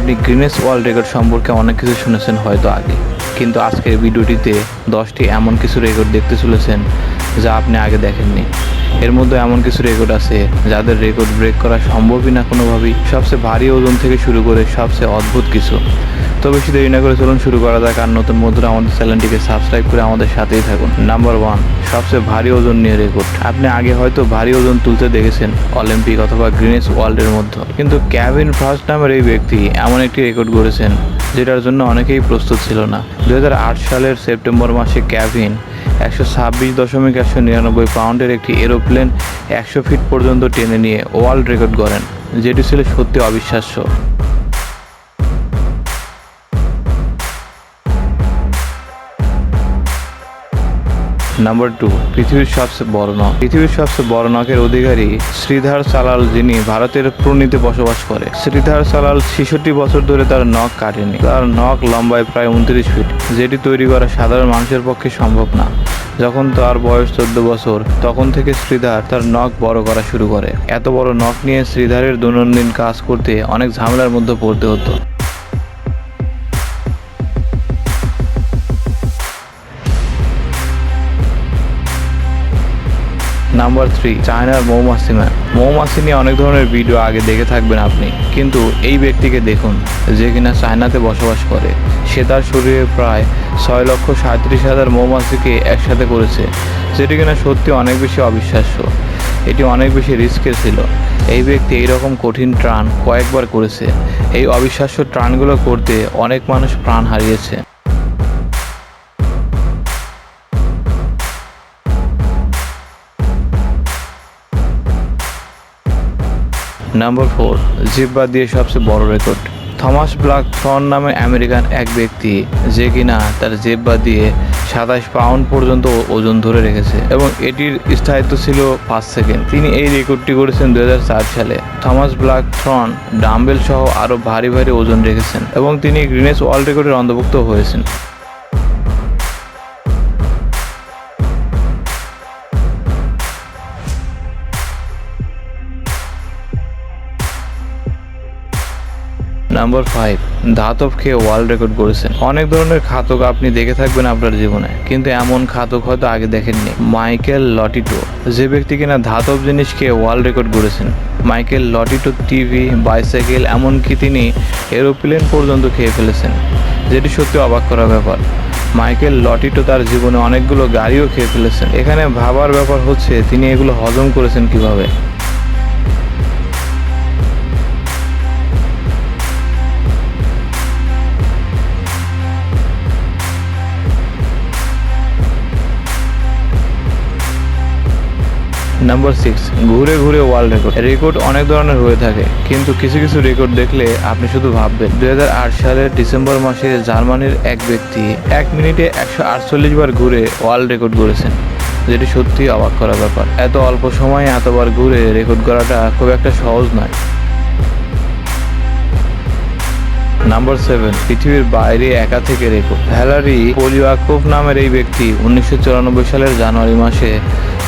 আপনি greenness world record সম্পর্কে অনেক কিছু শুনেছেন হয়তো আগে, কিন্তু আজকের ভিডিওটিতে 10টি এমন কিছু রেকর্ড দেখতে চলেছেন যা আপনি আগে দেখেননি। এর মধ্যে এমন কিছু রেকর্ড আছে যাদের রেকর্ড ব্রেক করা সম্ভবই না কোনোভাবেই। সবচেয়ে ভারী ওজন থেকে শুরু করে সবচেয়ে অদ্ভুত কিছু। তো বেশি দেরি না করে চলুন শুরু করা যাক। আর নতুন বন্ধুরা আমাদের চ্যানেলটিকে সাবস্ক্রাইব করে আমাদের সাথেই থাকুন। নাম্বার 1, সবচেয়ে ভারী ওজন নিয়ে রেকর্ড। আপনি আগে হয়তো ভারী ওজন তুলতে দেখেছেন অলিম্পিক অথবা গ্রিনেস ওয়ার্ল্ডের মধ্যে, কিন্তু কেভিন ফার্স্ট নামের এই ব্যক্তি এমন একটি রেকর্ড গড়েছেন যেটার জন্য অনেকেই প্রস্তুত ছিল না। 2008 সালের সেপ্টেম্বর মাসে কেভিন 126.199 পাউন্ডের একটি এরোপ্লেন 100 ফিট পর্যন্ত টেনে নিয়ে ওয়ার্ল্ড রেকর্ড গড়েন, যেটি ছিল সত্যি অবিশ্বাস্য। নাম্বার 2, পৃথিবীর সবচেয়ে বড় নখ। পৃথিবীর সবচেয়ে বড় নখের অধিকারী শ্রীধর সালাল, যিনি ভারতের পুনেতে বসবাস করে। শ্রীধর সালাল 66 বছর ধরে তার নখ কাটেনি। তার নখ লম্বায় প্রায় 29 ফিট, যেটি তৈরি করা সাধারণ মানুষের পক্ষে সম্ভব না। যখন তার বয়স 14 বছর, তখন থেকে শ্রীধর তার নখ বড় করা শুরু করে। এত বড় নখ নিয়ে শ্রীধরের দৈনন্দিন কাজ করতে অনেক ঝামেলার মধ্যে পড়তে হতো। নাম্বার 3, চায়নার মৌমাছি ম্যান। মৌমাছি নিয়ে অনেক ধরনের ভিডিও আগে দেখে থাকবেন আপনি, কিন্তু এই ব্যক্তিকে দেখুন যে কিনা চায়নাতে বসবাস করে। সে তার শরীরে প্রায় 6,37,000 মৌমাছিকে একসাথে করেছে, যেটি কিনা সত্যি অনেক বেশি অবিশ্বাস্য। এটি অনেক বেশি রিস্কের ছিল। এই ব্যক্তি এইরকম কঠিন ট্রান কয়েকবার করেছে। এই অবিশ্বাস্য ট্রানগুলো করতে অনেক মানুষ প্রাণ হারিয়েছে। নাম্বার 4, জিহ্বা দিয়ে সবচেয়ে বড় রেকর্ড। থমাস ব্ল্যাক থর্ন নামে আমেরিকান এক ব্যক্তি, যে কিনা তার জিহ্বা দিয়ে 27 পাউন্ড পর্যন্ত ওজন ধরে রেখেছে এবং এটির স্থায়িত্ব ছিল 5 সেকেন্ড। তিনি এই রেকর্ডটি করেছেন 2004 সালে। থমাস ব্ল্যাক থর্ন ডাম্বেল সহ আরও ভারী ভারী ওজন রেখেছেন এবং তিনি গ্রিনেস ওয়ার্ল্ড রেকর্ডের অন্তর্ভুক্ত হয়েছেন। নাম্বার 5, ধাতব খেয়ে ওয়ার্ল্ড রেকর্ড করেছেন। অনেক ধরনের খাতক আপনি দেখে থাকবেন আপনার জীবনে, কিন্তু এমন খাতক হয়তো আগে দেখেননি। মাইকেল লটিটো, যে ব্যক্তি কিনা ধাতব জিনিস খেয়ে ওয়ার্ল্ড রেকর্ড করেছেন। মাইকেল লটিটো টিভি, বাইসাইকেল, এমনকি তিনি এরোপ্লেন পর্যন্ত খেয়ে ফেলেছেন, যেটি সত্যি অবাক করা ব্যাপার। মাইকেল লটিটো তার জীবনে অনেকগুলো গাড়িও খেয়ে ফেলেছেন। এখানে ভাবার ব্যাপার হচ্ছে তিনি এগুলো হজম করেছেন কিভাবে। নাম্বার 6, ঘুরে ঘুরে ওয়ার্ল্ড রেকর্ড। রেকর্ড অনেক ধরনের হয়ে থাকে, কিন্তু কিছু কিছু রেকর্ড দেখলে আপনি শুধু ভাববেন। 2008 সালের ডিসেম্বর মাসে জার্মানির এক ব্যক্তি 1 মিনিটে 148 বার ঘুরে ওয়ার্ল্ড রেকর্ড করেছেন, যেটি সত্যি অবাক করা ব্যাপার। এত অল্প সময়ে এতবার ঘুরে রেকর্ড করাটা খুব একটা সহজ নয়। নাম্বার 7, পৃথিবীর বাইরে একা থেকে রেকর্ড। ভ্যালারি পোলিয়াকোভ নামের এই ব্যক্তি 1994 সালের জানুয়ারি মাসে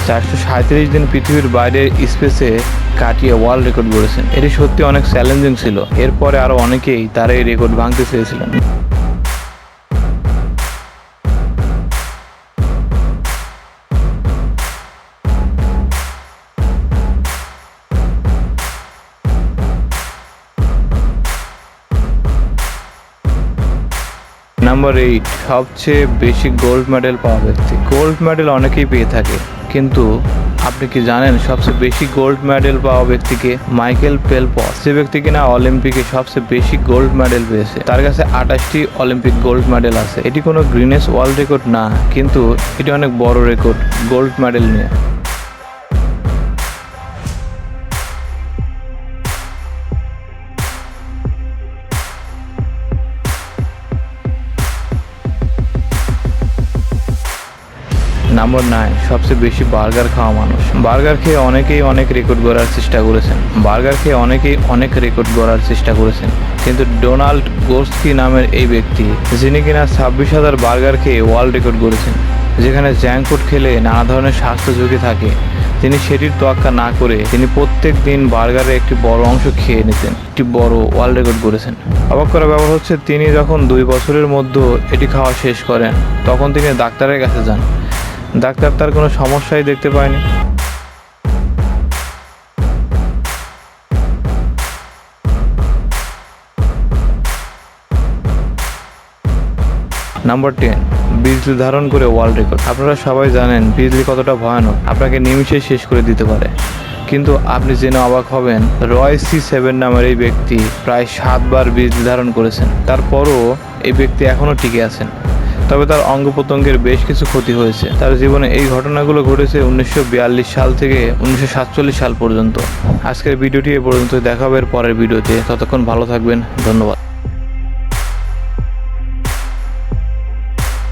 437 দিন পৃথিবীর বাইরে স্পেসে কাটিয়ে ওয়ার্ল্ড রেকর্ড গড়েছেন। এটি সত্যি অনেক চ্যালেঞ্জিং ছিল। এরপরে আরও অনেকেই তার এই রেকর্ড ভাঙতে চেয়েছিলেন। নাম্বার 8, সবচেয়ে বেশি গোল্ড মেডেল পাওয়া ব্যক্তি। গোল্ড মেডেল অনেকেই পেয়ে থাকে, কিন্তু আপনি কি জানেন সবচেয়ে বেশি গোল্ড মেডেল পাওয়া ব্যক্তিকে? মাইকেল ফেলপস, যে ব্যক্তি কিনা অলিম্পিকে সবচেয়ে বেশি গোল্ড মেডেল পেয়েছে। তার কাছে 28টি অলিম্পিক গোল্ড মেডেল আছে। এটি কোনো গ্রিনেস ওয়ার্ল্ড রেকর্ড না, কিন্তু এটি অনেক বড় রেকর্ড গোল্ড মেডেল নিয়ে। নাম্বার 9, সবচেয়ে বেশি বার্গার খাওয়া মানুষ। বার্গার খেয়ে অনেকেই অনেক রেকর্ড গড়ার চেষ্টা করেছেন। কিন্তু ডোনাল্ড গোস্কি নামের এই ব্যক্তি, যিনি কিনা 26,000 বার্গার খেয়ে ওয়ার্ল্ড রেকর্ড গড়েছেন। যেখানে জাঙ্ক ফুড খেলে নানা ধরনের স্বাস্থ্য ঝুঁকি থাকে, তিনি সেটির তোয়াক্কা না করে তিনি প্রত্যেক দিন বার্গারের একটি বড় অংশ খেয়ে নিতেন, একটি বড় ওয়ার্ল্ড রেকর্ড করেছেন। অবাক করা ব্যাপার হচ্ছে, তিনি যখন 2 বছরের মধ্যে এটি খাওয়া শেষ করেন তখন তিনি ডাক্তারের কাছে যান। ডাক্তার তার কোনো সমস্যাই দেখতে পায়নি। নাম্বার 10, বিজলি ধারণ করে ওয়ার্ল্ড রেকর্ড। আপনারা সবাই জানেন বিজলি কতটা ভয়ানক, আপনাকে নিমিষে শেষ করে দিতে পারে। কিন্তু আপনি জেনে অবাক হবেন, রয় C7 নামের এই ব্যক্তি প্রায় 7 বার বিজলি ধারণ করেছেন। তারপরও এই ব্যক্তি এখনও টিকে আছেন। তবে তার অঙ্গ প্রত্যঙ্গের বেশ কিছু ক্ষতি হয়েছে। তার জীবনে এই ঘটনাগুলো ঘটেছে 1942 সাল থেকে 1947 সাল পর্যন্ত। আজকের ভিডিওটি এ পর্যন্ত, দেখা হবে এর পরের ভিডিওতে। ততক্ষণ ভালো থাকবেন, ধন্যবাদ।